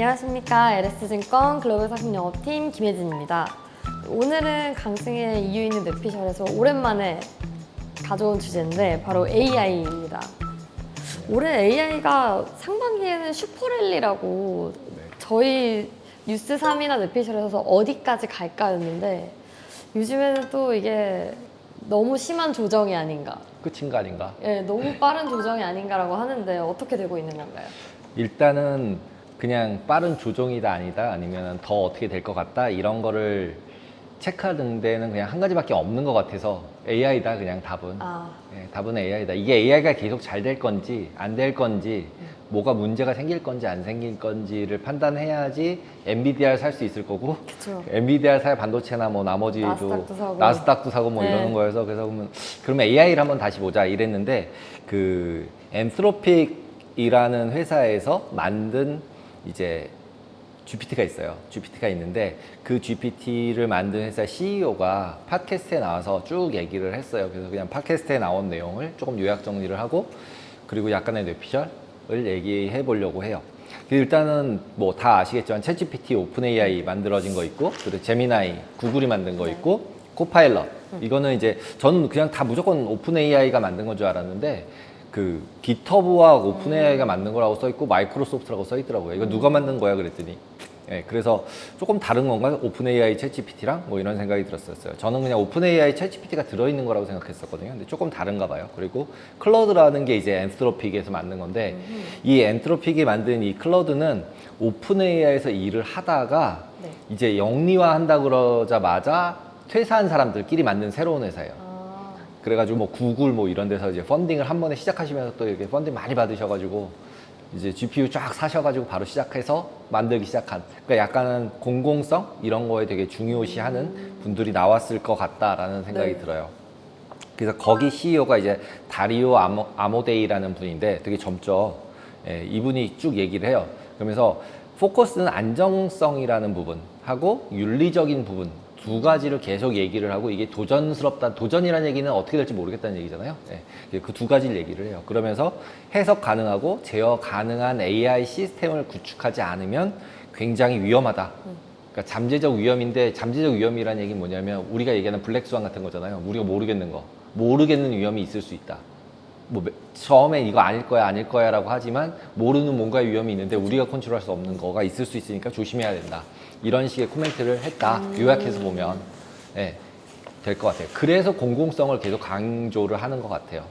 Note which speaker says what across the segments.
Speaker 1: 안녕하십니까. LS증권 글로벌 상품 영업팀 김혜진입니다. 오늘은 강승의 이유 있는 뇌피셜에서 오랜만에 가져온 주제인데 바로 AI입니다. 올해 AI가 상반기에는 슈퍼랠리라고 저희 뉴스 3이나 뇌피셜에서 어디까지 갈까였는데 요즘에는 또 이게 너무 심한 조정이 아닌가.
Speaker 2: 끝인 거 아닌가?
Speaker 1: 예, 너무 빠른 조정이 아닌가라고 하는데 어떻게 되고 있는 건가요?
Speaker 2: 일단은 그냥 빠른 조정이다 아니다 아니면 더 어떻게 될 것 같다 이런 거를 체크하는 데는 그냥 한 가지밖에 없는 것 같아서 AI다 그냥 답은. 답은 AI다. 이게 AI가 계속 잘 될 건지 안 될 건지 뭐가 문제가 생길 건지 안 생길 건지를 판단해야지 엔비디아를 살 수 있을 거고.
Speaker 1: 그쵸.
Speaker 2: 엔비디아 살 반도체나 뭐 나머지도 나스닥도 사고 뭐 이러는 거여서 그래서 그러면 AI를 한번 다시 보자 이랬는데 그 엔트로픽이라는 회사에서 만든 이제 GPT가 있어요. GPT가 있는데 그 GPT를 만든 회사 CEO가 팟캐스트에 나와서 쭉 얘기를 했어요. 그래서 그냥 팟캐스트에 나온 내용을 조금 요약 정리를 하고 그리고 약간의 뇌피셜을 얘기해 보려고 해요. 일단은 뭐 다 아시겠지만 챗GPT 오픈 AI 만들어진 거 있고 그리고 제미나이 구글이 만든 거 있고 코파일럿 이거는 이제 저는 그냥 다 무조건 오픈 AI가 만든 건 줄 알았는데 그 깃허브와 오픈 AI가 만든 거라고 써 있고 마이크로소프트라고 써 있더라고요. 이거 누가 만든 거야 그랬더니 그래서 조금 다른 건가? 오픈 AI 챗GPT랑 뭐 이런 생각이 들었었어요. 저는 그냥 오픈 AI 챗GPT가 들어있는 거라고 생각했었거든요. 근데 조금 다른가 봐요. 그리고 클러드라는 게 이제 엔트로픽에서 만든 건데 이 엔트로픽이 만든 이 클러드는 오픈 AI에서 일을 하다가 이제 영리화 한다 그러자마자 퇴사한 사람들끼리 만든 새로운 회사예요. 그래가지고 뭐 구글 뭐 이런 데서 이제 펀딩을 한 번에 시작하시면서 또 이렇게 펀딩 많이 받으셔가지고 이제 GPU 쫙 사셔가지고 바로 시작해서 만들기 시작한. 그러니까 약간은 공공성 이런 거에 되게 중요시하는 분들이 나왔을 것 같다라는 생각이 들어요. 그래서 거기 CEO가 이제 다리오 아모데이라는 분인데 되게 젊죠. 이분이 쭉 얘기를 해요. 그러면서 포커스는 안정성이라는 부분하고 윤리적인 부분. 두 가지를 계속 얘기를 하고 이게 도전스럽다. 도전이라는 얘기는 어떻게 될지 모르겠다는 얘기잖아요. 그 두 가지를 얘기를 해요. 그러면서 해석 가능하고 제어 가능한 AI 시스템을 구축하지 않으면 굉장히 위험하다. 그러니까 잠재적 위험인데 잠재적 위험이라는 얘기는 뭐냐면 우리가 얘기하는 블랙스완 같은 거잖아요. 우리가 모르겠는 거. 모르겠는 위험이 있을 수 있다. 뭐 처음에 이거 아닐 거야 라고 하지만 모르는 뭔가의 위험이 있는데 우리가 컨트롤할 수 없는 거가 있을 수 있으니까 조심해야 된다. 이런 식의 코멘트를 했다. 요약해서 보면 될 것 같아요. 그래서 공공성을 계속 강조를 하는 것 같아요.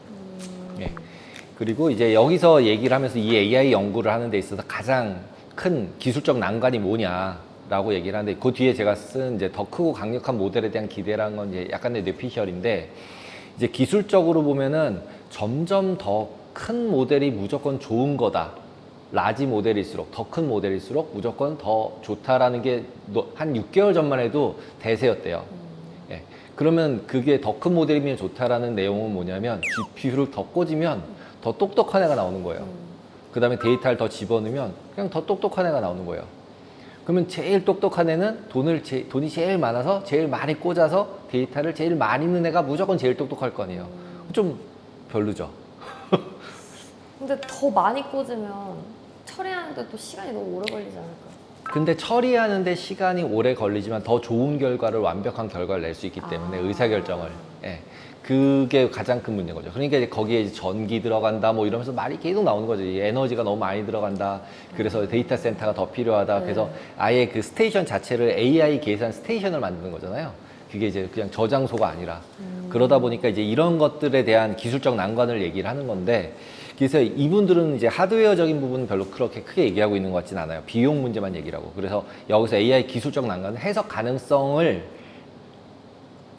Speaker 2: 그리고 이제 여기서 얘기를 하면서 이 AI 연구를 하는 데 있어서 가장 큰 기술적 난관이 뭐냐라고 얘기를 하는데 그 뒤에 제가 쓴 이제 더 크고 강력한 모델에 대한 기대라는 건 이제 약간의 뇌피셜인데 이제 기술적으로 보면은 점점 더 큰 모델이 무조건 좋은 거다. 라지 모델일수록 더 큰 모델일수록 무조건 더 좋다라는 게 한 6개월 전만 해도 대세였대요. 그러면 그게 더 큰 모델이면 좋다라는 내용은 뭐냐면 GPU를 더 꽂으면 더 똑똑한 애가 나오는 거예요. 그 다음에 데이터를 더 집어넣으면 그냥 더 똑똑한 애가 나오는 거예요. 그러면 제일 똑똑한 애는 돈이 제일 많아서 제일 많이 꽂아서 데이터를 제일 많이 넣는 애가 무조건 제일 똑똑할 거 아니에요. 좀 별로죠.
Speaker 1: 근데 더 많이 꽂으면 처리하는데 또 시간이 너무 오래 걸리지 않을까요?
Speaker 2: 근데 처리하는데 시간이 오래 걸리지만 더 좋은 결과를 완벽한 결과를 낼 수 있기 때문에 의사결정을 그게 가장 큰 문제인 거죠. 그러니까 이제 거기에 이제 전기 들어간다 뭐 이러면서 말이 계속 나오는 거죠. 에너지가 너무 많이 들어간다. 그래서 데이터 센터가 더 필요하다. 그래서 아예 그 스테이션 자체를 AI 계산 스테이션을 만드는 거잖아요. 그게 이제 그냥 저장소가 아니라 그러다 보니까 이제 이런 것들에 대한 기술적 난관을 얘기를 하는 건데 그래서 이분들은 이제 하드웨어적인 부분은 별로 그렇게 크게 얘기하고 있는 것 같진 않아요. 비용 문제만 얘기를 하고. 그래서 여기서 AI 기술적 난관은 해석 가능성을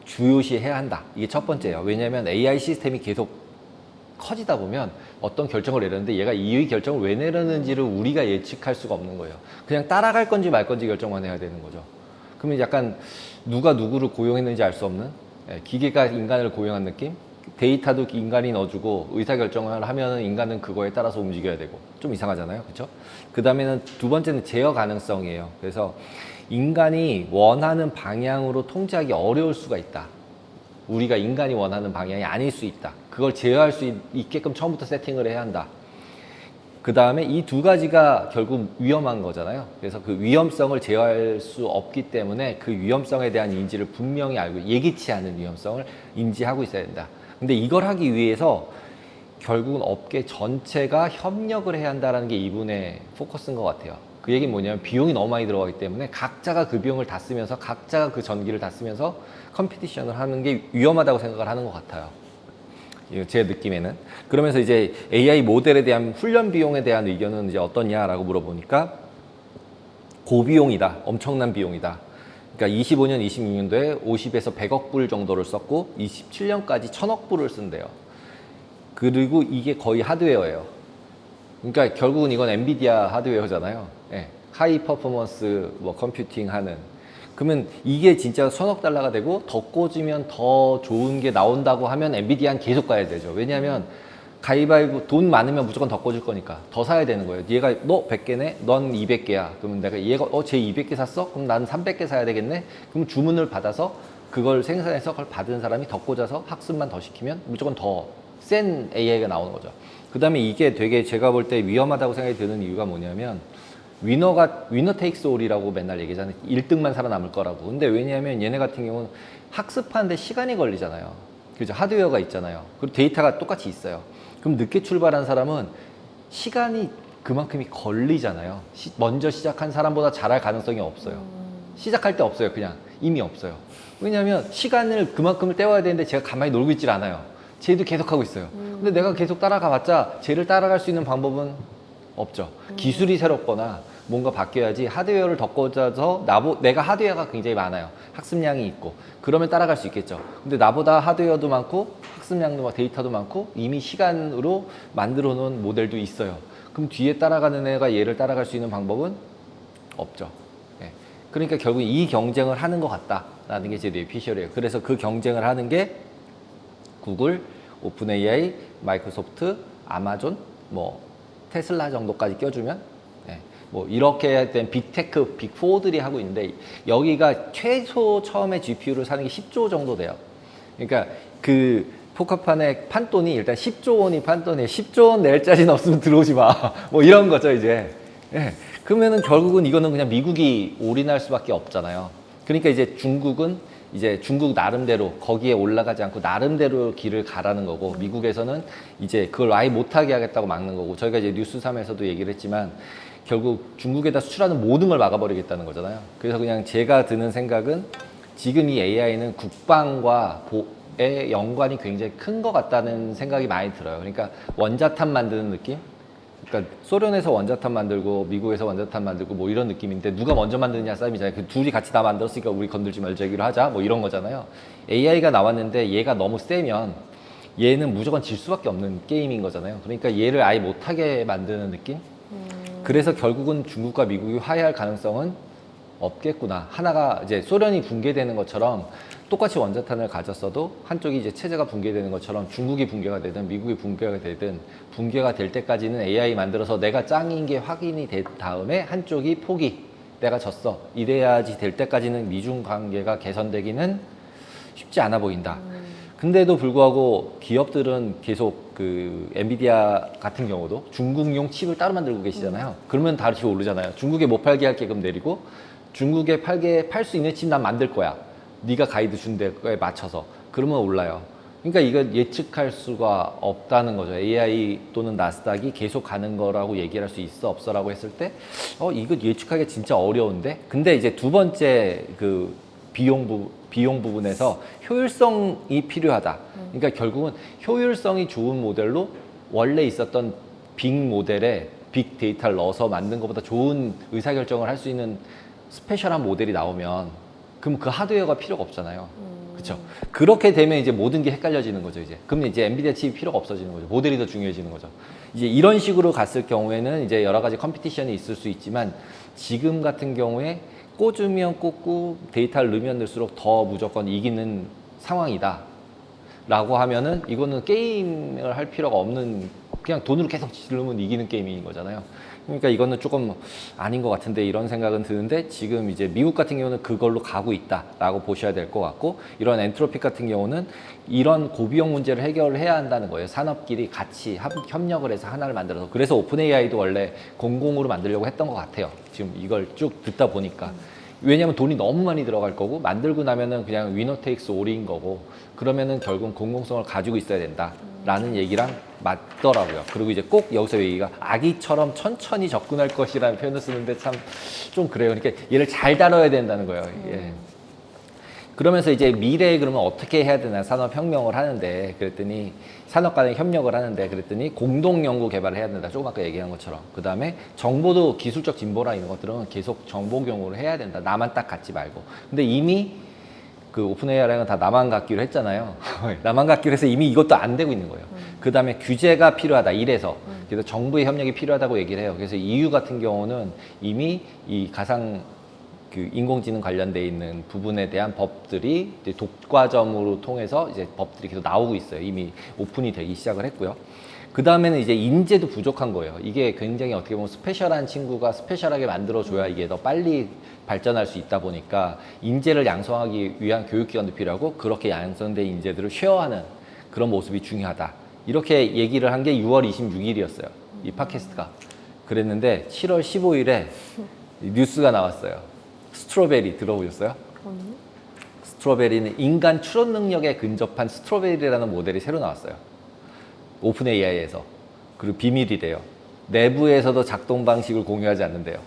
Speaker 2: 주요시 해야 한다. 이게 첫 번째예요. 왜냐하면 AI 시스템이 계속 커지다 보면 어떤 결정을 내렸는데 얘가 이 결정을 왜 내렸는지를 우리가 예측할 수가 없는 거예요. 그냥 따라갈 건지 말 건지 결정만 해야 되는 거죠. 그러면 약간 누가 누구를 고용했는지 알 수 없는 기계가 인간을 고용한 느낌? 데이터도 인간이 넣어주고 의사결정을 하면 인간은 그거에 따라서 움직여야 되고 좀 이상하잖아요. 그렇죠? 그 다음에는 두 번째는 제어 가능성이에요. 그래서 인간이 원하는 방향으로 통제하기 어려울 수가 있다. 우리가 인간이 원하는 방향이 아닐 수 있다. 그걸 제어할 수 있게끔 처음부터 세팅을 해야 한다. 그 다음에 이 두 가지가 결국 위험한 거잖아요. 그래서 그 위험성을 제어할 수 없기 때문에 그 위험성에 대한 인지를 분명히 알고 예기치 않은 위험성을 인지하고 있어야 된다. 근데 이걸 하기 위해서 결국은 업계 전체가 협력을 해야 한다는 게 이분의 포커스인 것 같아요. 그 얘기는 뭐냐면 비용이 너무 많이 들어가기 때문에 각자가 그 비용을 다 쓰면서 각자가 그 전기를 다 쓰면서 컴피티션을 하는 게 위험하다고 생각을 하는 것 같아요. 제 느낌에는. 그러면서 이제 AI 모델에 대한 훈련 비용에 대한 의견은 이제 어떠냐라고 물어보니까 고비용이다. 엄청난 비용이다. 그러니까 25년, 26년도에 50에서 100억 불 정도를 썼고 27년까지 1000억 불을 쓴대요. 그리고 이게 거의 하드웨어예요. 그러니까 결국은 이건 엔비디아 하드웨어잖아요. 예. 하이 퍼포먼스 뭐 컴퓨팅 하는. 그러면 이게 진짜 1000억 달러가 되고 더 꽂으면 더 좋은 게 나온다고 하면 엔비디아는 계속 가야 되죠. 왜냐하면 가위바위보 돈 많으면 무조건 더 꽂을 거니까 더 사야 되는 거예요. 얘가 너 100개네? 넌 200개야. 그러면 내가 얘가 쟤 200개 샀어? 그럼 난 300개 사야 되겠네? 그럼 주문을 받아서 그걸 생산해서 그걸 받은 사람이 더 꽂아서 학습만 더 시키면 무조건 더 센 AI가 나오는 거죠. 그 다음에 이게 되게 제가 볼 때 위험하다고 생각이 드는 이유가 뭐냐면 위너 테이크스 올이라고 맨날 얘기하잖아요. 1등만 살아남을 거라고. 근데 왜냐하면 얘네 같은 경우는 학습하는데 시간이 걸리잖아요. 그죠? 하드웨어가 있잖아요. 그리고 데이터가 똑같이 있어요. 그럼 늦게 출발한 사람은 시간이 그만큼이 걸리잖아요. 먼저 시작한 사람보다 잘할 가능성이 없어요. 시작할 때 없어요. 그냥 이미 없어요. 왜냐하면 시간을 그만큼을 때워야 되는데 제가 가만히 놀고 있질 않아요. 쟤도 계속 하고 있어요. 근데 내가 계속 따라가 봤자 쟤를 따라갈 수 있는 방법은 없죠. 기술이 새롭거나 뭔가 바뀌어야지. 하드웨어를 더 꽂아서 내가 하드웨어가 굉장히 많아요. 학습량이 있고 그러면 따라갈 수 있겠죠. 근데 나보다 하드웨어도 많고 학습량도 많고 데이터도 많고 이미 시간으로 만들어 놓은 모델도 있어요. 그럼 뒤에 따라가는 애가 얘를 따라갈 수 있는 방법은 없죠. 예. 그러니까 결국 이 경쟁을 하는 것 같다라는 게 제 뇌피셜이에요. 그래서 그 경쟁을 하는 게 구글, 오픈 AI, 마이크로소프트, 아마존, 뭐 테슬라 정도까지 껴주면 뭐 이렇게 된 빅테크, 빅4들이 하고 있는데 여기가 최소 처음에 GPU를 사는 게 10조 정도 돼요. 그러니까 그 포커판의 판돈이 일단 10조 원이 판돈이에요. 10조 원 낼 자신 없으면 들어오지 마. 뭐 이런 거죠 이제. 그러면은 결국은 이거는 그냥 미국이 올인할 수밖에 없잖아요. 그러니까 이제 중국은 이제 중국 나름대로 거기에 올라가지 않고 나름대로 길을 가라는 거고 미국에서는 이제 그걸 아예 못하게 하겠다고 막는 거고 저희가 이제 뉴스3에서도 얘기를 했지만 결국 중국에다 수출하는 모든 걸 막아버리겠다는 거잖아요. 그래서 그냥 제가 드는 생각은 지금 이 AI는 국방과의 연관이 굉장히 큰 것 같다는 생각이 많이 들어요. 그러니까 원자탄 만드는 느낌? 그러니까 소련에서 원자탄 만들고 미국에서 원자탄 만들고 뭐 이런 느낌인데 누가 먼저 만드느냐 싸움이잖아요. 그 둘이 같이 다 만들었으니까 우리 건들지 말자기로 하자 뭐 이런 거잖아요. AI가 나왔는데 얘가 너무 세면 얘는 무조건 질 수밖에 없는 게임인 거잖아요. 그러니까 얘를 아예 못하게 만드는 느낌? 그래서 결국은 중국과 미국이 화해할 가능성은 없겠구나. 하나가 이제 소련이 붕괴되는 것처럼 똑같이 원자탄을 가졌어도 한쪽이 이제 체제가 붕괴되는 것처럼 중국이 붕괴가 되든 미국이 붕괴가 되든 붕괴가 될 때까지는 AI 만들어서 내가 짱인 게 확인이 된 다음에 한쪽이 포기, 내가 졌어. 이래야지 될 때까지는 미중 관계가 개선되기는 쉽지 않아 보인다. 근데도 불구하고 기업들은 계속 그 엔비디아 같은 경우도 중국용 칩을 따로 만들고 계시잖아요. 그러면 다시 오르잖아요. 중국에 못 팔게 할게 그럼 내리고 중국에 팔 수 있는 칩 난 만들 거야. 네가 가이드 준 데에 맞춰서. 그러면 올라요. 그러니까 이거 예측할 수가 없다는 거죠. AI 또는 나스닥이 계속 가는 거라고 얘기를 할 수 있어 없어라고 했을 때 이거 예측하기 진짜 어려운데. 근데 이제 두 번째 그 비용 부분에서 효율성이 필요하다. 그러니까 결국은 효율성이 좋은 모델로 원래 있었던 빅 모델에 빅 데이터를 넣어서 만든 것보다 좋은 의사결정을 할 수 있는 스페셜한 모델이 나오면 그럼 그 하드웨어가 필요가 없잖아요. 그렇죠? 그렇게 되면 이제 모든 게 헷갈려지는 거죠. 이제 그러면 이제 엔비디아 칩이 필요가 없어지는 거죠. 모델이 더 중요해지는 거죠. 이제 이런 식으로 갔을 경우에는 이제 여러 가지 컴피티션이 있을 수 있지만 지금 같은 경우에 꽂으면 꽂고 데이터를 넣으면 넣을수록 더 무조건 이기는 상황이다 라고 하면은 이거는 게임을 할 필요가 없는 그냥 돈으로 계속 지르면 이기는 게임인 거잖아요. 그러니까 이거는 조금 아닌 것 같은데 이런 생각은 드는데 지금 이제 미국 같은 경우는 그걸로 가고 있다라고 보셔야 될 것 같고 이런 엔트로픽 같은 경우는 이런 고비용 문제를 해결해야 한다는 거예요. 산업끼리 같이 협력을 해서 하나를 만들어서 그래서 오픈 AI도 원래 공공으로 만들려고 했던 것 같아요. 지금 이걸 쭉 듣다 보니까 왜냐하면 돈이 너무 많이 들어갈 거고 만들고 나면은 그냥 위너 테이크스 올인 거고 그러면은 결국 공공성을 가지고 있어야 된다라는 얘기랑 맞더라고요. 그리고 이제 꼭 여기서 얘기가 아기처럼 천천히 접근할 것이라는 표현을 쓰는데 참 좀 그래요. 그러니까 얘를 잘 다뤄야 된다는 거예요. 예. 그러면서 이제 미래에 그러면 어떻게 해야 되나 산업혁명을 하는데 그랬더니 산업 간의 협력을 하는데 그랬더니 공동 연구 개발을 해야 된다. 조금 아까 얘기한 것처럼. 그 다음에 정보도 기술적 진보나 이런 것들은 계속 정보 경우를 해야 된다. 나만 딱 갖지 말고. 근데 이미 그 오픈 AI랑은 다 나만 갖기로 했잖아요. 나만 갖기로 해서 이미 이것도 안 되고 있는 거예요. 그 다음에 규제가 필요하다. 이래서. 그래서 정부의 협력이 필요하다고 얘기를 해요. 그래서 EU 같은 경우는 이미 이 가상 그 인공지능 관련돼 있는 부분에 대한 법들이 이제 독과점으로 통해서 이제 법들이 계속 나오고 있어요. 이미 오픈이 되기 시작을 했고요. 그 다음에는 이제 인재도 부족한 거예요. 이게 굉장히 어떻게 보면 스페셜한 친구가 스페셜하게 만들어줘야 이게 더 빨리 발전할 수 있다 보니까 인재를 양성하기 위한 교육기관도 필요하고 그렇게 양성된 인재들을 쉐어하는 그런 모습이 중요하다. 이렇게 얘기를 한 게 6월 26일이었어요. 이 팟캐스트가. 그랬는데 7월 15일에 뉴스가 나왔어요. 스트로베리 들어보셨어요? 스트로베리는 인간 추론 능력에 근접한 스트로베리라는 모델이 새로 나왔어요. 오픈 AI에서. 그리고 비밀이래요. 내부에서도 작동 방식을 공유하지 않는데요.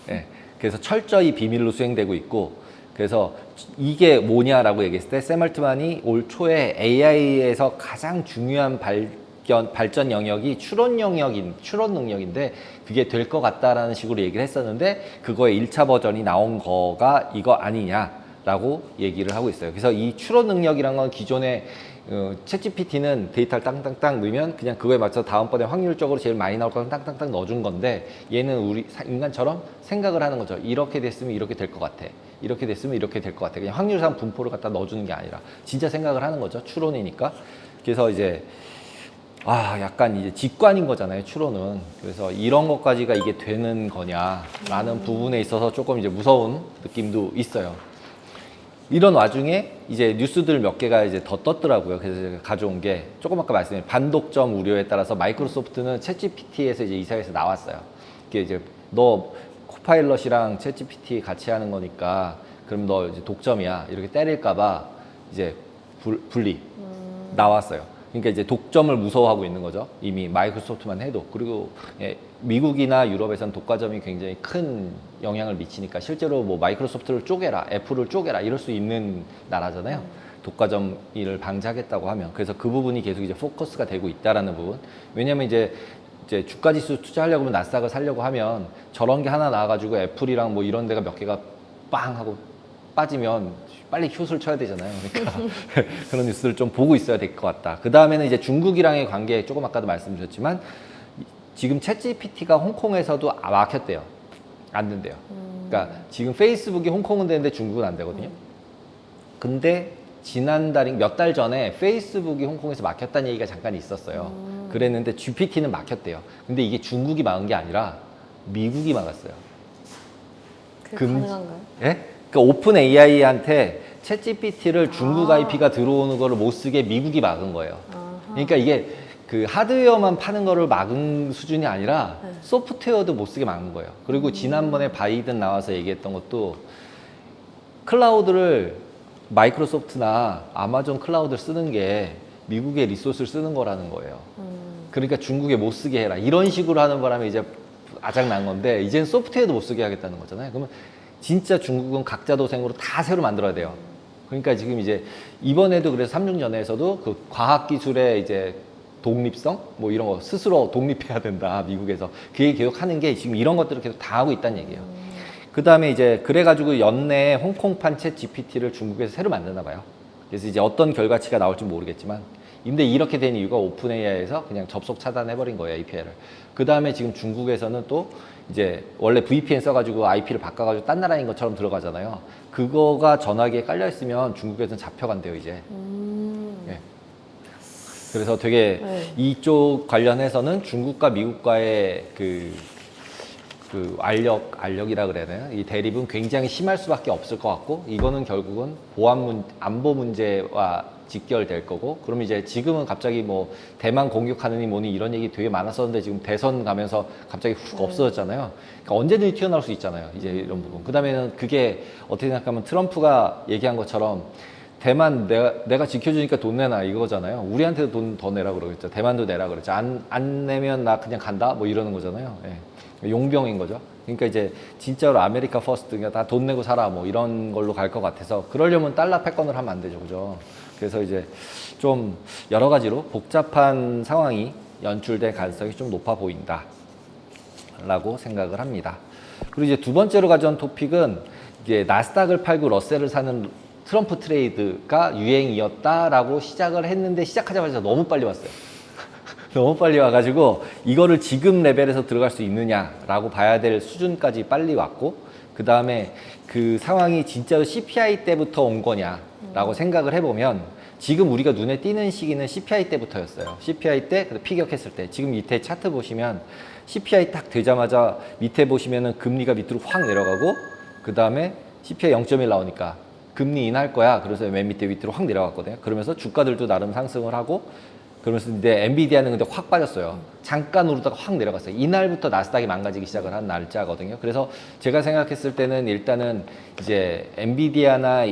Speaker 2: 네. 그래서 철저히 비밀로 수행되고 있고 그래서 이게 뭐냐라고 얘기했을 때 샘 알트만이 올 초에 AI에서 가장 중요한 발전 영역이 추론 능력인데 그게 될 것 같다라는 식으로 얘기를 했었는데 그거의 1차 버전이 나온 거가 이거 아니냐라고 얘기를 하고 있어요. 그래서 이 추론 능력이란 건 기존에 챗GPT는 데이터를 땅땅땅 넣으면 그냥 그거에 맞춰서 다음번에 확률적으로 제일 많이 나올 거는 땅땅땅 넣어준 건데 얘는 우리 인간처럼 생각을 하는 거죠. 이렇게 됐으면 이렇게 될 것 같아. 이렇게 됐으면 이렇게 될 것 같아. 그냥 확률상 분포를 갖다 넣어주는 게 아니라 진짜 생각을 하는 거죠. 추론이니까. 그래서 이제 약간 이제 직관인 거잖아요, 추론은. 그래서 이런 것까지가 이게 되는 거냐라는 부분에 있어서 조금 이제 무서운 느낌도 있어요. 이런 와중에 이제 뉴스들 몇 개가 이제 더 떴더라고요. 그래서 제가 가져온 게 조금 아까 말씀드린 반독점 우려에 따라서 마이크로소프트는 챗GPT에서 이제 이사해서 나왔어요. 이게 이제 너 코파일럿이랑 챗GPT 같이 하는 거니까 그럼 너 이제 독점이야. 이렇게 때릴까봐 이제 분리 나왔어요. 그러니까 이제 독점을 무서워하고 있는 거죠. 이미 마이크로소프트만 해도. 그리고 미국이나 유럽에서는 독과점이 굉장히 큰 영향을 미치니까 실제로 뭐 마이크로소프트를 쪼개라, 애플을 쪼개라 이럴 수 있는 나라잖아요. 독과점 일을 방지하겠다고 하면. 그래서 그 부분이 계속 이제 포커스가 되고 있다라는 부분. 왜냐면 이제 주가지수 투자하려고 하면 나스닥을 사려고 하면 저런 게 하나 나와가지고 애플이랑 뭐 이런 데가 몇 개가 빵 하고 빠지면 빨리 슛을 쳐야 되잖아요. 그러니까 그런 뉴스를 좀 보고 있어야 될 것 같다. 그 다음에는 이제 중국이랑의 관계 조금 아까도 말씀드렸지만 지금 챗GPT가 홍콩에서도 막혔대요. 안 된대요. 그러니까 지금 페이스북이 홍콩은 되는데 중국은 안 되거든요. 근데 지난달인 몇 달 전에 페이스북이 홍콩에서 막혔다는 얘기가 잠깐 있었어요. 그랬는데 GPT는 막혔대요. 근데 이게 중국이 막은 게 아니라 미국이 막았어요.
Speaker 1: 그게 가능한가요?
Speaker 2: 예? 그러니까 오픈 AI한테 챗GPT를 중국 IP가 들어오는 거를 못 쓰게 미국이 막은 거예요. 그러니까 이게 그 하드웨어만 파는 거를 막은 수준이 아니라 소프트웨어도 못 쓰게 막은 거예요. 그리고 지난번에 바이든 나와서 얘기했던 것도 클라우드를 마이크로소프트나 아마존 클라우드를 쓰는 게 미국의 리소스를 쓰는 거라는 거예요. 그러니까 중국에 못 쓰게 해라. 이런 식으로 하는 바람에 이제 아작난 건데 이제는 소프트웨어도 못 쓰게 하겠다는 거잖아요. 그러면 진짜 중국은 각자 도생으로 다 새로 만들어야 돼요. 그러니까 지금 이제 이번에도 그래서 삼중전에서도 그 과학기술의 이제 독립성 뭐 이런 거 스스로 독립해야 된다 미국에서 그게 계속 하는 게 지금 이런 것들을 계속 다 하고 있다는 얘기예요. 그 다음에 이제 그래가지고 연내에 홍콩판 챗 GPT를 중국에서 새로 만드나 봐요. 그래서 이제 어떤 결과치가 나올지 모르겠지만 근데 이렇게 된 이유가 오픈 AI에서 그냥 접속 차단해버린 거예요, API를. 그 다음에 지금 중국에서는 또 이제 원래 VPN 써가지고 IP를 바꿔가지고 딴 나라인 것처럼 들어가잖아요. 그거가 전화기에 깔려있으면 중국에서는 잡혀간대요, 이제. 예. 그래서 되게 이쪽 관련해서는 중국과 미국과의 그 그 알력이라 그래야 되나? 이 대립은 굉장히 심할 수밖에 없을 것 같고, 이거는 결국은 안보 문제와 직결될 거고, 그럼 이제 지금은 갑자기 뭐 대만 공격하느니 뭐니 이런 얘기 되게 많았었는데 지금 대선 가면서 갑자기 훅 없어졌잖아요. 그러니까 언제든지 튀어나올 수 있잖아요. 이제 이런 부분. 그 다음에는 그게 어떻게 생각하면 트럼프가 얘기한 것처럼 대만 내가 지켜주니까 돈 내놔 이거잖아요. 우리한테도 돈 더 내라 그러겠죠. 대만도 내라 그랬죠. 안 내면 나 그냥 간다 뭐 이러는 거잖아요. 예. 용병인 거죠. 그러니까 이제 진짜로 아메리카 퍼스트, 그러니까 다 돈 내고 살아 뭐 이런 걸로 갈 것 같아서, 그러려면 달러 패권을 하면 안 되죠, 그죠? 그래서 이제 좀 여러 가지로 복잡한 상황이 연출될 가능성이 좀 높아 보인다라고 생각을 합니다. 그리고 이제 두 번째로 가져온 토픽은 이게 나스닥을 팔고 러셀을 사는 트럼프 트레이드가 유행이었다라고 시작을 했는데, 시작하자마자 너무 빨리 왔어요. 너무 빨리 와가지고 이거를 지금 레벨에서 들어갈 수 있느냐라고 봐야 될 수준까지 빨리 왔고, 그 다음에 그 상황이 진짜로 CPI 때부터 온 거냐라고 생각을 해보면, 지금 우리가 눈에 띄는 시기는 CPI 때부터였어요. CPI 때 피격했을 때. 지금 밑에 차트 보시면 CPI 딱 되자마자 밑에 보시면은 금리가 밑으로 확 내려가고, 그 다음에 CPI 0.1 나오니까 금리 인하할 거야. 그래서 맨 밑에 밑으로 확 내려갔거든요. 그러면서 주가들도 나름 상승을 하고, 그러면서 근데 엔비디아는 근데 확 빠졌어요. 잠깐 오르다가 확 내려갔어요. 이날부터 나스닥이 망가지기 시작을 한 날짜거든요. 그래서 제가 생각했을 때는 일단은 이제 엔비디아나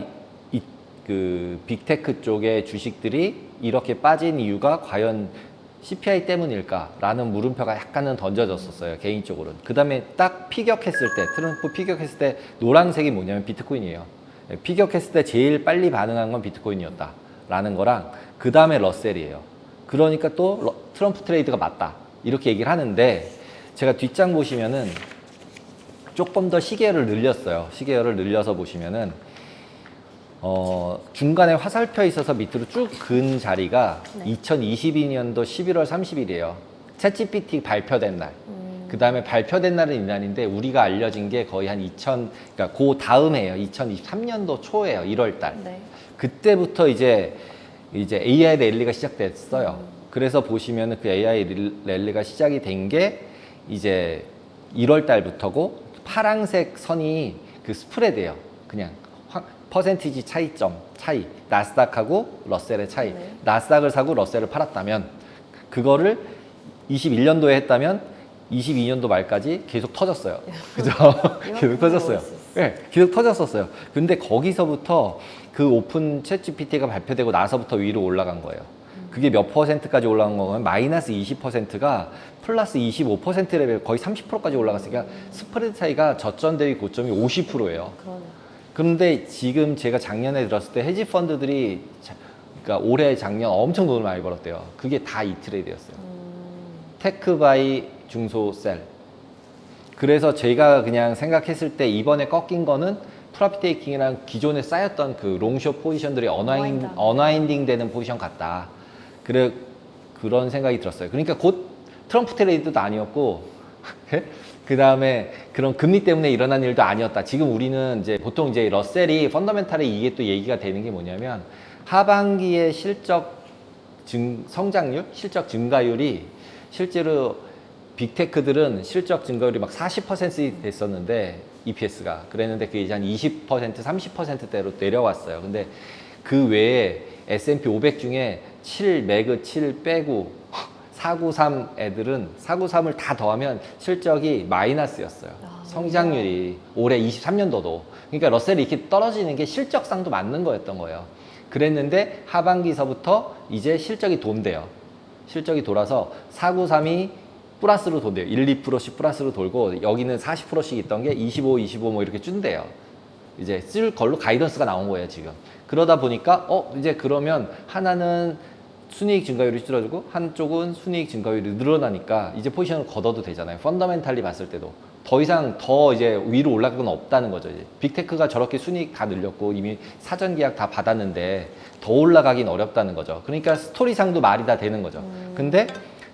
Speaker 2: 그 빅테크 쪽의 주식들이 이렇게 빠진 이유가 과연 CPI 때문일까라는 물음표가 약간은 던져졌었어요, 개인적으로는. 그 다음에 딱 피격했을 때, 트럼프 피격했을 때 노란색이 뭐냐면 비트코인이에요. 피격했을 때 제일 빨리 반응한 건 비트코인이었다라는 거랑, 그 다음에 러셀이에요. 그러니까 또 트럼프 트레이드가 맞다 이렇게 얘기를 하는데, 제가 뒷장 보시면은 조금 더 시계열을 늘렸어요. 시계열을 늘려서 보시면은 중간에 화살표 있어서 밑으로 쭉 근 자리가 2022년도 11월 30일이에요. 챗GPT 발표된 날. 그 다음에 발표된 날은 이날인데, 우리가 알려진 게 거의 한 그러니까 그 다음에요. 2023년도 초에요. 1월 달.
Speaker 1: 네.
Speaker 2: 그때부터 이제 AI 랠리가 시작됐어요. 그래서 보시면은 그 AI 랠리가 시작이 된 게 이제 1월 달부터고, 파란색 선이 그 스프레드예요. 그냥 퍼센티지 차이. 나스닥하고 러셀의 차이.
Speaker 1: 네.
Speaker 2: 나스닥을 사고 러셀을 팔았다면, 그거를 21년도에 했다면 22년도 말까지 계속 터졌어요. 그죠? 계속 터졌어요. 네, 계속 터졌었어요. 근데 거기서부터 그 오픈 챗 GPT가 발표되고 나서부터 위로 올라간 거예요. 그게 몇 퍼센트까지 올라간 거면 마이너스 20%가 플러스 25% 레벨, 거의 30%까지 올라갔으니까 스프레드 차이가 저점 대비 고점이 50%예요.
Speaker 1: 그러네요.
Speaker 2: 그런데 지금 제가 작년에 들었을 때 헤지 펀드들이 그러니까 올해 작년 엄청 돈을 많이 벌었대요. 그게 다 이 트레이드였어요. 테크바이 중소셀. 그래서 제가 그냥 생각했을 때 이번에 꺾인 거는 프로핏 테이킹이랑 기존에 쌓였던 그 롱숏 포지션들이 어나인딩 되는 포지션 같다. 그런 생각이 들었어요. 그러니까 곧 트럼프 트레이드도 아니었고 그 다음에 그런 금리 때문에 일어난 일도 아니었다. 지금 우리는 이제 보통 이제 러셀이 펀더멘탈에 이게 또 얘기가 되는 게 뭐냐면, 하반기의 성장률, 실적 증가율이 실제로 빅테크들은 실적 증가율이 막 40% 됐었는데, EPS가 그랬는데 그게 이제 한 20%, 30%대로 내려왔어요. 근데 그 외에 S&P 500 중에 매그 7 빼고 493 애들은 493을 다 더하면 실적이 마이너스였어요. 성장률이 올해 23년도도. 그러니까 러셀이 이렇게 떨어지는 게 실적상도 맞는 거였던 거예요. 그랬는데 하반기서부터 이제 실적이 돈대요. 실적이 돌아서 493이 플러스로 돈대요. 1, 2%씩 플러스로 돌고, 여기는 40%씩 있던 게 25, 25 뭐 이렇게 준대요. 이제 쓸 걸로 가이던스가 나온 거예요, 지금. 그러다 보니까 이제 그러면 하나는 순이익 증가율이 줄어들고 한쪽은 순이익 증가율이 늘어나니까 이제 포지션을 걷어도 되잖아요. 펀더멘탈리 봤을 때도 더 이상 이제 위로 올라갈 건 없다는 거죠. 이제 빅테크가 저렇게 순이익 다 늘렸고 이미 사전 계약 다 받았는데 더 올라가긴 어렵다는 거죠. 그러니까 스토리상도 말이 다 되는 거죠. 근데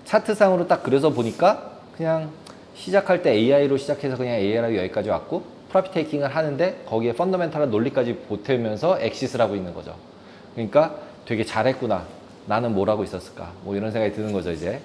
Speaker 2: 차트상으로 딱 그래서 보니까 그냥 시작할 때 AI로 시작해서 그냥 AI로 여기까지 왔고, 프로핏 테이킹을 하는데 거기에 펀더멘탈한 논리까지 보태면서 엑시스를 하고 있는 거죠. 그러니까 되게 잘했구나. 나는 뭘 하고 있었을까? 뭐 이런 생각이 드는 거죠, 이제.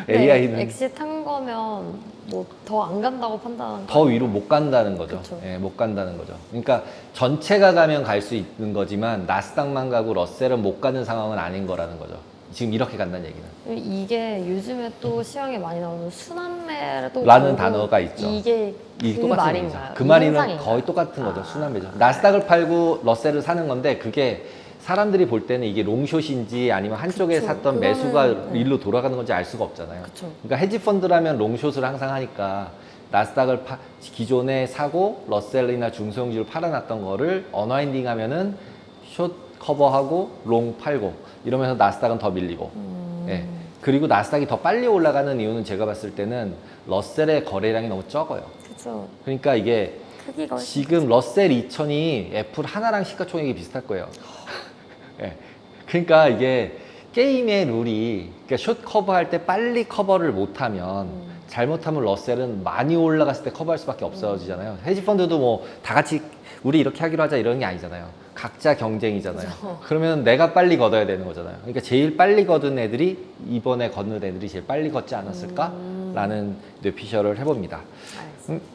Speaker 2: AI는
Speaker 1: 엑시트 한 거면 뭐 더 안 간다고 판단한
Speaker 2: 더 위로 못 간다는 거죠.
Speaker 1: 그쵸.
Speaker 2: 예, 못 간다는 거죠. 그러니까 전체가 가면 갈 수 있는 거지만 나스닥만 가고 러셀은 못 가는 상황은 아닌 거라는 거죠. 지금 이렇게 간다는 얘기는.
Speaker 1: 이게 요즘에 또 시황에 많이 나오는 순환매도
Speaker 2: 라는 단어가 있죠.
Speaker 1: 이게
Speaker 2: 이게
Speaker 1: 그
Speaker 2: 똑같은
Speaker 1: 말인가요?
Speaker 2: 얘기죠. 그
Speaker 1: 이
Speaker 2: 말이는
Speaker 1: 현상인가요?
Speaker 2: 거의 똑같은 거죠. 순환매죠. 나스닥을 팔고 러셀을 사는 건데 그게 사람들이 볼 때는 이게 롱숏인지 아니면 한쪽에
Speaker 1: 그쵸.
Speaker 2: 샀던
Speaker 1: 그거는,
Speaker 2: 매수가
Speaker 1: 네.
Speaker 2: 일로 돌아가는 건지 알 수가 없잖아요.
Speaker 1: 그쵸.
Speaker 2: 그러니까 헤지펀드라면 롱숏을 항상 하니까 나스닥을 기존에 사고 러셀이나 중소형주를 팔아놨던 거를 언와인딩 하면은 숏 커버하고 롱 팔고 이러면서 나스닥은 더 밀리고 예. 그리고 나스닥이 더 빨리 올라가는 이유는 제가 봤을 때는 러셀의 거래량이 너무 적어요.
Speaker 1: 그쵸.
Speaker 2: 그러니까 이게
Speaker 1: 크기가
Speaker 2: 지금 러셀 2000이 애플 하나랑 시가총액이 비슷할 거예요. 예. 그러니까 이게 게임의 룰이 그러니까 숏 커버할 때 빨리 커버를 못하면 잘못하면 러셀은 많이 올라갔을 때 커버할 수밖에 없어지잖아요. 헤지펀드도 뭐 다 같이 우리 이렇게 하기로 하자 이런 게 아니잖아요. 각자 경쟁이잖아요.
Speaker 1: 그죠.
Speaker 2: 그러면 내가 빨리 걷어야 되는 거잖아요. 그러니까 제일 빨리 걷은 애들이 이번에 걷는 애들이 제일 빨리 걷지 않았을까라는 뇌피셜을 해봅니다.
Speaker 1: 알겠습니다.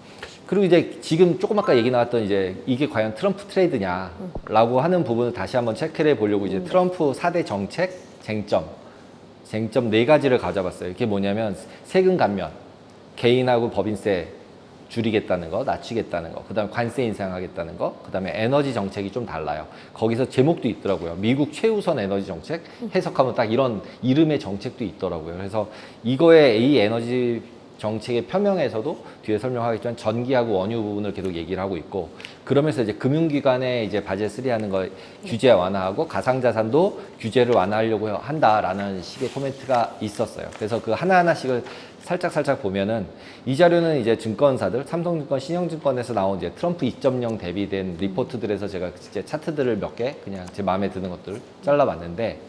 Speaker 2: 그리고 이제 지금 조금 아까 얘기 나왔던 이제 이게 과연 트럼프 트레이드냐라고 하는 부분을 다시 한번 체크를 해보려고 이제 트럼프 4대 정책 쟁점 네 가지를 가져봤어요. 이게 뭐냐면 세금 감면, 개인하고 법인세 줄이겠다는 거, 낮추겠다는 거, 그 다음에 관세 인상하겠다는 거, 그 다음에 에너지 정책이 좀 달라요. 거기서 제목도 있더라고요. 미국 최우선 에너지 정책 해석하면 딱 이런 이름의 정책도 있더라고요. 그래서 이거의 이 에너지 정책의 표명에서도 뒤에 설명하겠지만 전기하고 원유 부분을 계속 얘기를 하고 있고 그러면서 이제 금융기관에 이제 바젤 3 하는 거 규제 완화하고 가상자산도 규제를 완화하려고 한다라는 식의 코멘트가 있었어요. 그래서 그 하나하나씩을 살짝 보면은 이 자료는 이제 증권사들 삼성증권, 신영증권에서 나온 이제 트럼프 2.0 대비된 리포트들에서 제가 진짜 차트들을 몇 개 그냥 제 마음에 드는 것들을 잘라봤는데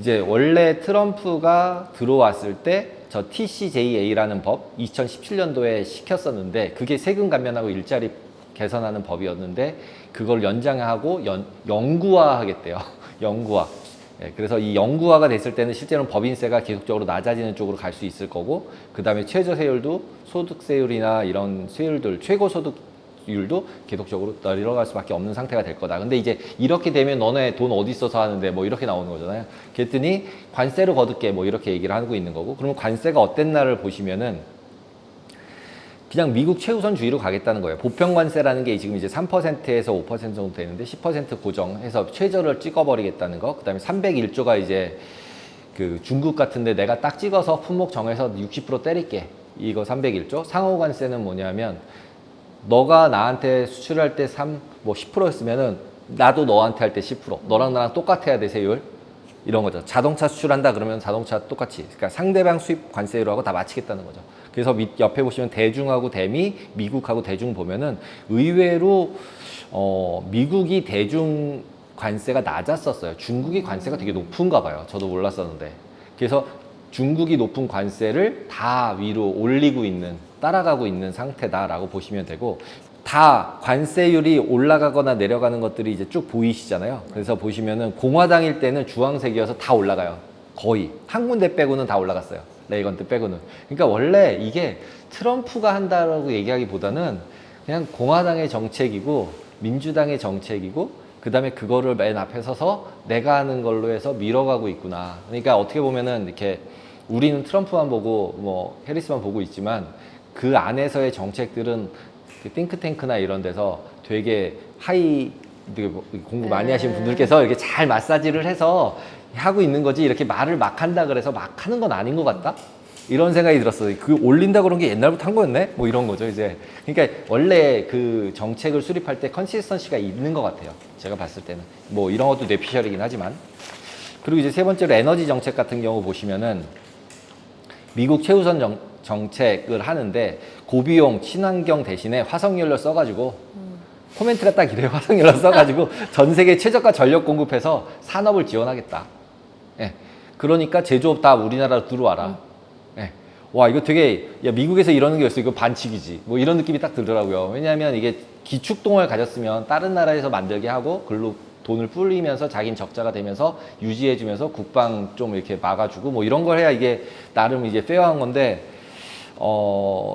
Speaker 2: 이제 원래 트럼프가 들어왔을 때 저 TCJA라는 법 2017년도에 시켰었는데 그게 세금 감면하고 일자리 개선하는 법이었는데 그걸 연장하고 영구화하겠대요. 영구화. 예, 그래서 이 영구화가 됐을 때는 실제로는 법인세가 계속적으로 낮아지는 쪽으로 갈 수 있을 거고 그 다음에 최저세율도 소득세율이나 이런 세율들 최고소득율도 계속적으로 내려갈 수밖에 없는 상태가 될 거다. 근데 이제 이렇게 되면 너네 돈 어디 써서 하는데 뭐 이렇게 나오는 거잖아요. 그랬더니 관세로 거둘게 뭐 이렇게 얘기를 하고 있는 거고 그러면 관세가 어땠나를 보시면은 그냥 미국 최우선주의로 가겠다는 거예요. 보편관세라는 게 지금 이제 3%에서 5% 정도 되는데 10% 고정해서 최저를 찍어버리겠다는 거. 그 다음에 301조가 이제 그 중국 같은데 내가 딱 찍어서 품목 정해서 60% 때릴게. 이거 301조. 상호관세는 뭐냐면 너가 나한테 수출할 때 10%였으면은 나도 너한테 할 때 10%. 너랑 나랑 똑같아야 돼, 세율. 이런 거죠. 자동차 수출한다 그러면 자동차 똑같이. 그러니까 상대방 수입 관세율하고 다 맞추겠다는 거죠. 그래서 옆에 보시면 대중하고 대미, 미국하고 대중 보면은 의외로 미국이 대중 관세가 낮았었어요. 중국이 관세가 되게 높은가 봐요. 저도 몰랐었는데. 그래서 중국이 높은 관세를 다 위로 올리고 있는, 따라가고 있는 상태다라고 보시면 되고 다 관세율이 올라가거나 내려가는 것들이 이제 쭉 보이시잖아요. 그래서 보시면은 공화당일 때는 주황색이어서 다 올라가요. 거의. 한 군데 빼고는 다 올라갔어요. 레이건 때 빼고는. 그러니까 원래 이게 트럼프가 한다라고 얘기하기보다는 그냥 공화당의 정책이고 민주당의 정책이고 그 다음에 그거를 맨 앞에 서서 내가 하는 걸로 해서 밀어가고 있구나. 그러니까 어떻게 보면은 이렇게 우리는 트럼프만 보고 뭐 해리스만 보고 있지만 그 안에서의 정책들은 그 띵크탱크나 이런 데서 되게 공부 많이 하신 분들께서 이렇게 잘 마사지를 해서 하고 있는 거지 이렇게 말을 막 한다 그래서 막 하는 건 아닌 것 같다? 이런 생각이 들었어요. 그 올린다 그런 게 옛날부터 한 거였네? 뭐 이런 거죠, 이제. 그러니까 원래 그 정책을 수립할 때 컨시스턴시가 있는 것 같아요. 제가 봤을 때는. 뭐 이런 것도 뇌피셜이긴 하지만. 그리고 이제 세 번째로 에너지 정책 같은 경우 보시면은 미국 최우선 정책을 하는데 고비용 친환경 대신에 화석연료 써가지고 코멘트가 딱 이래요. 화석연료 써가지고 전 세계 최저가 전력 공급해서 산업을 지원하겠다. 예. 그러니까 제조업 다 우리나라로 들어와라. 예. 와, 이거 되게, 야, 미국에서 이러는 게 있어. 이거 반칙이지. 뭐 이런 느낌이 딱 들더라고요. 왜냐하면 이게 기축동을 가졌으면 다른 나라에서 만들게 하고 글로 돈을 불리면서 자기는 적자가 되면서 유지해주면서 국방 좀 이렇게 막아주고 뭐 이런 걸 해야 이게 나름 이제 페어한 건데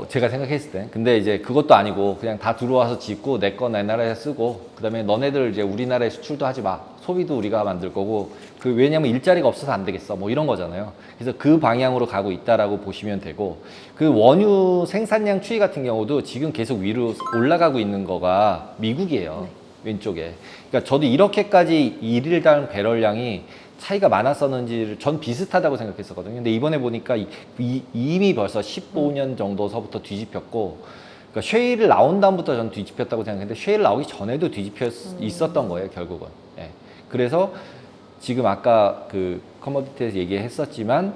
Speaker 2: 제가 생각했을 때. 근데 이제 그것도 아니고 그냥 다 들어와서 짓고 내 거 내 나라에 쓰고 그다음에 너네들 이제 우리나라에 수출도 하지 마. 소비도 우리가 만들 거고 왜냐면 일자리가 없어서 안 되겠어. 뭐 이런 거잖아요. 그래서 그 방향으로 가고 있다라고 보시면 되고 그 원유 생산량 추이 같은 경우도 지금 계속 위로 올라가고 있는 거가 미국이에요. 왼쪽에. 그러니까 저도 이렇게까지 일일당 배럴량이 차이가 많았었는지를 전 비슷하다고 생각했었거든요. 근데 이번에 보니까 이미 벌써 15년 정도서부터 뒤집혔고, 그러니까 쉐일을 나온 다음부터 전 뒤집혔다고 생각했는데 쉐일 나오기 전에도 뒤집혀 있었던 거예요, 결국은. 예. 그래서 지금 아까 그 커머디티에서 얘기했었지만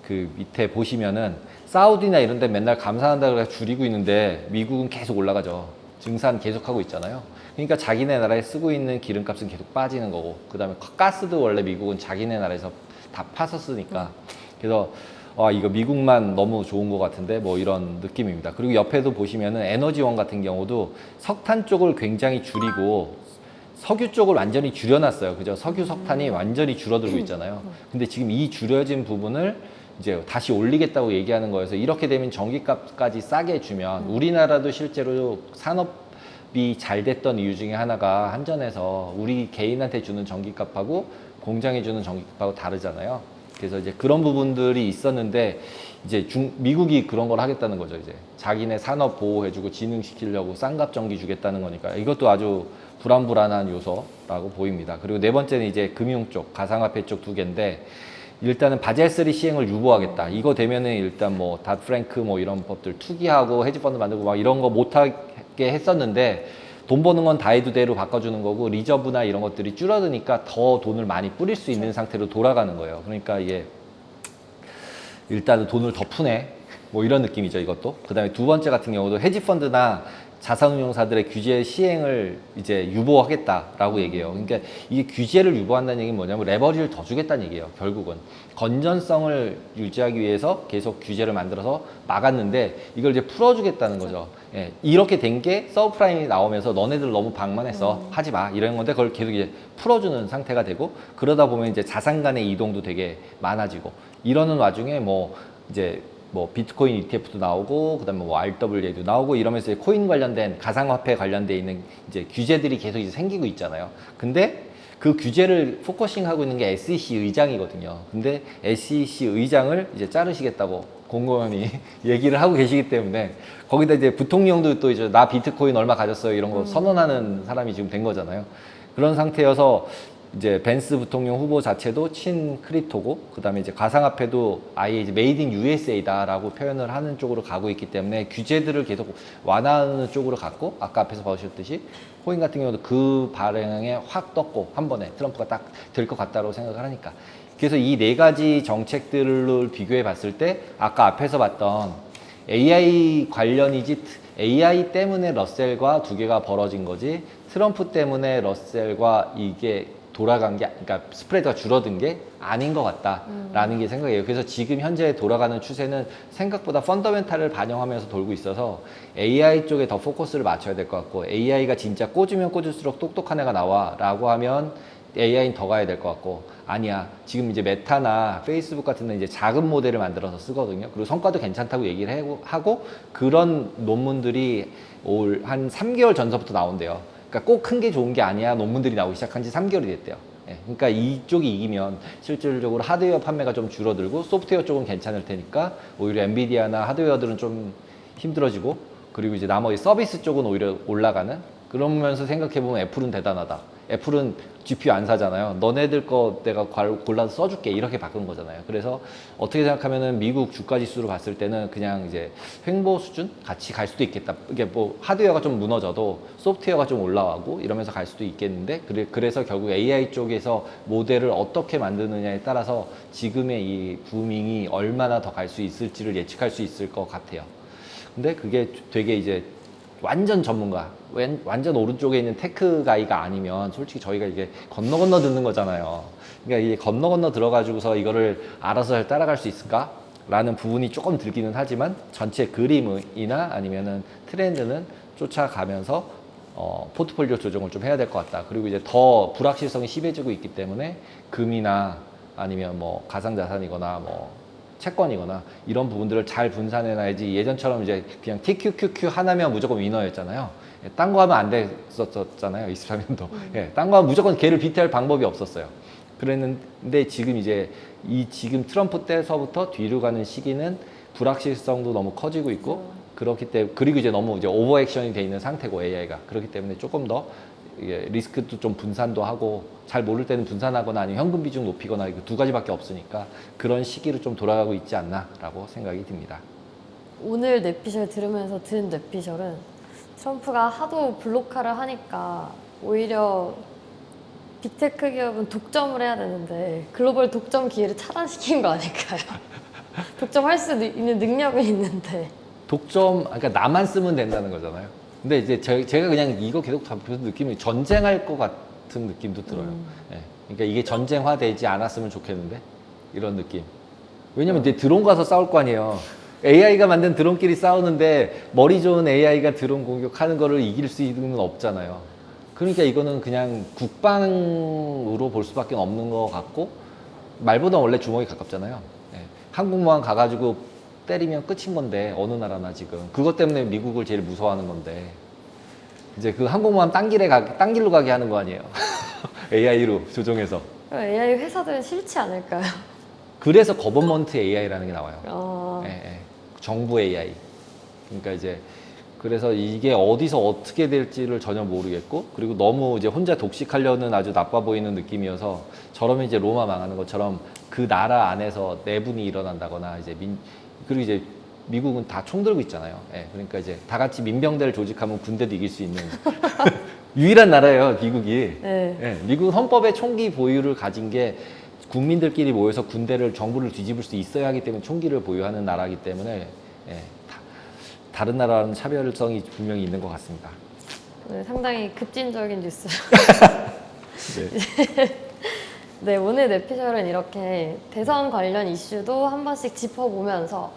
Speaker 2: 그 밑에 보시면은 사우디나 이런 데 맨날 감산한다고 해서 줄이고 있는데 미국은 계속 올라가죠. 증산 계속하고 있잖아요. 그러니까 자기네 나라에 쓰고 있는 기름값은 계속 빠지는 거고 그 다음에 가스도 원래 미국은 자기네 나라에서 다 파서 쓰니까 그래서 이거 미국만 너무 좋은 것 같은데 뭐 이런 느낌입니다. 그리고 옆에도 보시면은 에너지원 같은 경우도 석탄 쪽을 굉장히 줄이고 석유 쪽을 완전히 줄여놨어요. 그죠? 석유 석탄이 완전히 줄어들고 있잖아요. 근데 지금 이 줄여진 부분을 이제 다시 올리겠다고 얘기하는 거여서 이렇게 되면 전기값까지 싸게 주면 우리나라도 실제로 산업이 잘 됐던 이유 중에 하나가 한전에서 우리 개인한테 주는 전기값하고 공장에 주는 전기값하고 다르잖아요. 그래서 이제 그런 부분들이 있었는데 이제 미국이 그런 걸 하겠다는 거죠. 이제 자기네 산업 보호해주고 진흥시키려고 싼값 전기 주겠다는 거니까 이것도 아주 불안불안한 요소라고 보입니다. 그리고 네 번째는 이제 금융 쪽, 가상화폐 쪽 두 개인데 일단은 바젤3 시행을 유보하겠다. 이거 되면은 일단 뭐 닷프랭크 뭐 이런 법들 투기하고 헤지펀드 만들고 막 이런 거 못하게 했었는데 돈 버는 건 다이두대로 바꿔주는 거고 리저브나 이런 것들이 줄어드니까 더 돈을 많이 뿌릴 수 있는 상태로 돌아가는 거예요. 그러니까 이게 일단은 돈을 더 푸네. 뭐 이런 느낌이죠, 이것도. 그 다음에 두 번째 같은 경우도 헤지펀드나 자산운용사들의 규제 시행을 이제 유보하겠다라고 얘기해요. 그러니까 이게 규제를 유보한다는 얘기는 뭐냐면 레버리를 더 주겠다는 얘기예요. 결국은 건전성을 유지하기 위해서 계속 규제를 만들어서 막았는데 이걸 이제 풀어주겠다는 거죠. 예, 이렇게 된 게 서브프라임이 나오면서 너네들 너무 방만해서 하지 마 이런 건데 그걸 계속 이제 풀어주는 상태가 되고 그러다 보면 이제 자산 간의 이동도 되게 많아지고 이러는 와중에 뭐 이제 뭐 비트코인 ETF도 나오고 그다음에 뭐 RWA도 나오고 이러면서 이제 코인 관련된 가상화폐 관련돼 있는 이제 규제들이 계속 이제 생기고 있잖아요. 근데 그 규제를 포커싱하고 있는 게 SEC 의장이거든요. 근데 SEC 의장을 이제 자르시겠다고 공공연히 얘기를 하고 계시기 때문에 거기다 이제 부통령도 또 이제 나 비트코인 얼마 가졌어요 이런 거 선언하는 사람이 지금 된 거잖아요. 그런 상태여서 이제 벤스 부통령 후보 자체도 친 크립토고 그다음에 이제 가상화폐도 아예 이제 메이드 인 USA다라고 표현을 하는 쪽으로 가고 있기 때문에 규제들을 계속 완화하는 쪽으로 갔고 아까 앞에서 보셨듯이 코인 같은 경우도 그 발행에 확 떴고 한 번에 트럼프가 딱 될 것 같다고 생각을 하니까 그래서 이 네 가지 정책들을 비교해 봤을 때 아까 앞에서 봤던 AI 관련이지 AI 때문에 러셀과 두 개가 벌어진 거지 트럼프 때문에 러셀과 이게 돌아간 게, 그러니까 스프레드가 줄어든 게 아닌 것 같다라는 게 생각이에요. 그래서 지금 현재 돌아가는 추세는 생각보다 펀더멘탈을 반영하면서 돌고 있어서 AI 쪽에 더 포커스를 맞춰야 될 것 같고 AI가 진짜 꽂으면 꽂을수록 똑똑한 애가 나와 라고 하면 AI는 더 가야 될 것 같고 아니야 지금 이제 메타나 페이스북 같은 데 이제 작은 모델을 만들어서 쓰거든요. 그리고 성과도 괜찮다고 얘기를 하고 그런 논문들이 올 한 3개월 전서부터 나온대요. 그러니까 꼭 큰 게 좋은 게 아니야 논문들이 나오기 시작한 지 3개월이 됐대요. 예, 그러니까 이쪽이 이기면 실질적으로 하드웨어 판매가 좀 줄어들고 소프트웨어 쪽은 괜찮을 테니까 오히려 엔비디아나 하드웨어들은 좀 힘들어지고 그리고 이제 나머지 서비스 쪽은 오히려 올라가는 그러면서 생각해보면 애플은 대단하다. 애플은 GPU 안 사잖아요. 너네들 거 내가 골라서 써줄게 이렇게 바꾼 거잖아요. 그래서 어떻게 생각하면은 미국 주가 지수로 봤을 때는 그냥 이제 횡보 수준 같이 갈 수도 있겠다. 이게 뭐 하드웨어가 좀 무너져도 소프트웨어가 좀 올라가고 이러면서 갈 수도 있겠는데 그래서 결국 AI 쪽에서 모델을 어떻게 만드느냐에 따라서 지금의 이 부밍이 얼마나 더 갈 수 있을지를 예측할 수 있을 것 같아요. 근데 그게 되게 이제 완전 전문가, 완전 오른쪽에 있는 테크 가이가 아니면 솔직히 저희가 이게 건너 듣는 거잖아요. 그러니까 이게 건너 들어가지고서 이거를 알아서 잘 따라갈 수 있을까? 라는 부분이 조금 들기는 하지만 전체 그림이나 아니면은 트렌드는 쫓아가면서 포트폴리오 조정을 좀 해야 될 것 같다. 그리고 이제 더 불확실성이 심해지고 있기 때문에 금이나 아니면 뭐 가상자산이거나 뭐 채권이거나 이런 부분들을 잘 분산해놔야지. 예전처럼 이제 그냥 TQQQ 하나면 무조건 위너였잖아요. 딴 거 하면 안 됐었잖아요. 23년도. 딴 거 하면 무조건 걔를 비트할 방법이 없었어요. 그랬는데 지금 이제 지금 트럼프 때서부터 뒤로 가는 시기는 불확실성도 너무 커지고 있고 그렇기 때문에, 그리고 이제 너무 이제 오버 액션이 돼 있는 상태고 AI가 그렇기 때문에 조금 더 리스크도 좀 분산도 하고, 잘 모를 때는 분산하거나 아니면 현금 비중 높이거나 이거 두 가지밖에 없으니까 그런 시기로 좀 돌아가고 있지 않나라고 생각이 듭니다.
Speaker 1: 오늘 뇌피셜 들으면서 든 뇌피셜은 트럼프가 하도 블록화를 하니까 오히려 빅테크 기업은 독점을 해야 되는데 글로벌 독점 기회를 차단시킨 거 아닐까요? 독점할 수 있는 능력은 있는데.
Speaker 2: 그러니까 나만 쓰면 된다는 거잖아요. 근데 이제 제가 그냥 이거 계속 보면서 느낌이 전쟁할 것 같은 느낌도 들어요. 예. 그러니까 이게 전쟁화되지 않았으면 좋겠는데 이런 느낌. 왜냐면 이제 드론 가서 싸울 거 아니에요. AI가 만든 드론끼리 싸우는데 머리 좋은 AI가 드론 공격하는 거를 이길 수 있는 건 없잖아요. 그러니까 이거는 그냥 국방으로 볼 수밖에 없는 것 같고, 말보다 원래 주먹이 가깝잖아요. 예. 한국만 가가지고 때리면 끝인 건데 어느 나라나 지금 그것 때문에 미국을 제일 무서워하는 건데, 이제 그 항공모함 딴 길로 가게 하는 거 아니에요. AI로 조종해서.
Speaker 1: AI 회사들은 싫지 않을까요?
Speaker 2: 그래서 거버먼트 AI라는 게 나와요. 예, 예. 정부 AI. 그러니까 이제 그래서 이게 어디서 어떻게 될지를 전혀 모르겠고, 그리고 너무 이제 혼자 독식하려는 아주 나빠 보이는 느낌이어서, 저러면 이제 로마 망하는 것처럼 그 나라 안에서 내분이 일어난다거나 이제 그리고 이제 미국은 다 총 들고 있잖아요. 예, 그러니까 이제 다 같이 민병대를 조직하면 군대도 이길 수 있는 유일한 나라예요, 미국이.
Speaker 1: 네.
Speaker 2: 예, 미국은 헌법에 총기 보유를 가진 게 국민들끼리 모여서 정부를 뒤집을 수 있어야 하기 때문에 총기를 보유하는 나라이기 때문에, 예, 다른 나라와는 차별성이 분명히 있는 것 같습니다.
Speaker 1: 네, 상당히 급진적인 뉴스.
Speaker 2: 네.
Speaker 1: 네, 오늘 뇌피셜은 이렇게 대선 관련 이슈도 한 번씩 짚어보면서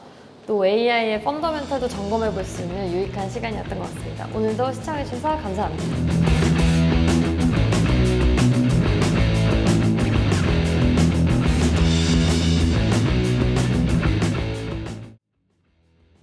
Speaker 1: 또 AI의 펀더멘털도 점검해 볼 수 있는 유익한 시간이었던 것 같습니다. 오늘도 시청해주셔서 감사합니다.